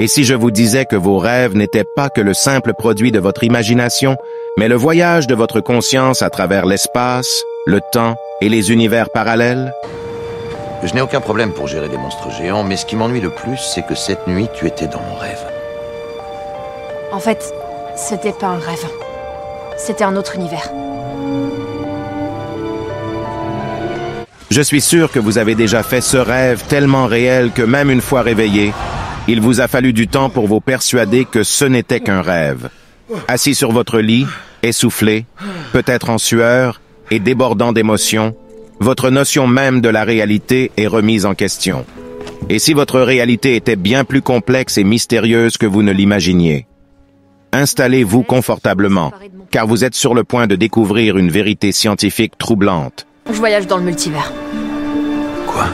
Et si je vous disais que vos rêves n'étaient pas que le simple produit de votre imagination, mais le voyage de votre conscience à travers l'espace, le temps et les univers parallèles? Je n'ai aucun problème pour gérer des monstres géants, mais ce qui m'ennuie le plus, c'est que cette nuit, tu étais dans mon rêve. En fait, c'était pas un rêve. C'était un autre univers. Je suis sûr que vous avez déjà fait ce rêve tellement réel que même une fois réveillé, il vous a fallu du temps pour vous persuader que ce n'était qu'un rêve. Assis sur votre lit, essoufflé, peut-être en sueur et débordant d'émotions, votre notion même de la réalité est remise en question. Et si votre réalité était bien plus complexe et mystérieuse que vous ne l'imaginiez? Installez-vous confortablement, car vous êtes sur le point de découvrir une vérité scientifique troublante. Je voyage dans le multivers. Quoi?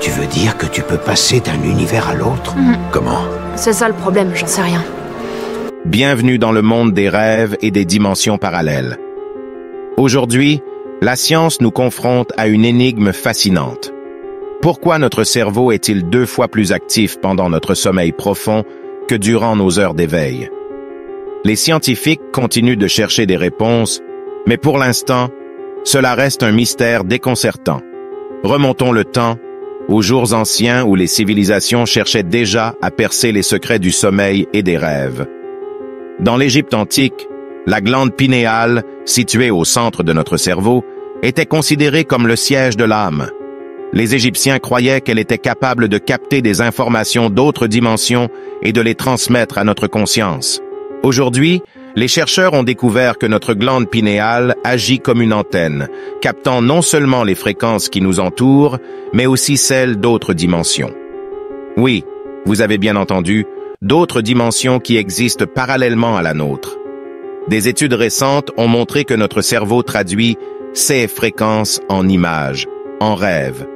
Tu veux dire que tu peux passer d'un univers à l'autre? Comment? C'est ça le problème, j'en sais rien. Bienvenue dans le monde des rêves et des dimensions parallèles. Aujourd'hui, la science nous confronte à une énigme fascinante. Pourquoi notre cerveau est-il 2 fois plus actif pendant notre sommeil profond que durant nos heures d'éveil? Les scientifiques continuent de chercher des réponses, mais pour l'instant, cela reste un mystère déconcertant. Remontons le temps, aux jours anciens où les civilisations cherchaient déjà à percer les secrets du sommeil et des rêves. Dans l'Égypte antique, la glande pinéale, située au centre de notre cerveau, était considérée comme le siège de l'âme. Les Égyptiens croyaient qu'elle était capable de capter des informations d'autres dimensions et de les transmettre à notre conscience. Aujourd'hui, les chercheurs ont découvert que notre glande pinéale agit comme une antenne, captant non seulement les fréquences qui nous entourent, mais aussi celles d'autres dimensions. Oui, vous avez bien entendu, d'autres dimensions qui existent parallèlement à la nôtre. Des études récentes ont montré que notre cerveau traduit ces fréquences en images, en rêves.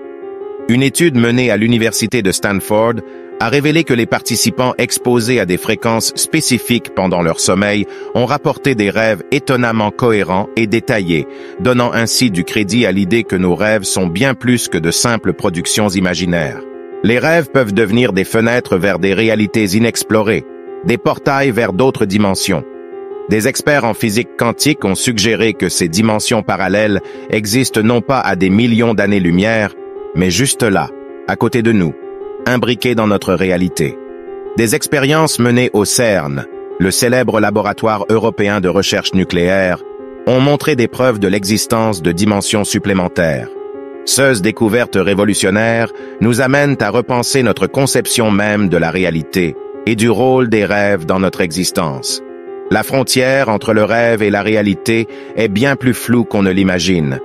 Une étude menée à l'université de Stanford a révélé que les participants exposés à des fréquences spécifiques pendant leur sommeil ont rapporté des rêves étonnamment cohérents et détaillés, donnant ainsi du crédit à l'idée que nos rêves sont bien plus que de simples productions imaginaires. Les rêves peuvent devenir des fenêtres vers des réalités inexplorées, des portails vers d'autres dimensions. Des experts en physique quantique ont suggéré que ces dimensions parallèles existent non pas à des millions d'années-lumière, mais juste là, à côté de nous, imbriquées dans notre réalité. Des expériences menées au CERN, le célèbre laboratoire européen de recherche nucléaire, ont montré des preuves de l'existence de dimensions supplémentaires. Ces découvertes révolutionnaires nous amènent à repenser notre conception même de la réalité et du rôle des rêves dans notre existence. La frontière entre le rêve et la réalité est bien plus floue qu'on ne l'imagine.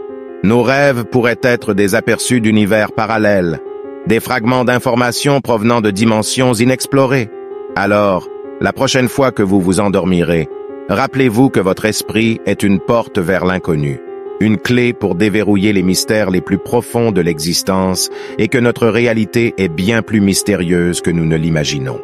Nos rêves pourraient être des aperçus d'univers parallèles, des fragments d'informations provenant de dimensions inexplorées. Alors, la prochaine fois que vous vous endormirez, rappelez-vous que votre esprit est une porte vers l'inconnu, une clé pour déverrouiller les mystères les plus profonds de l'existence et que notre réalité est bien plus mystérieuse que nous ne l'imaginons.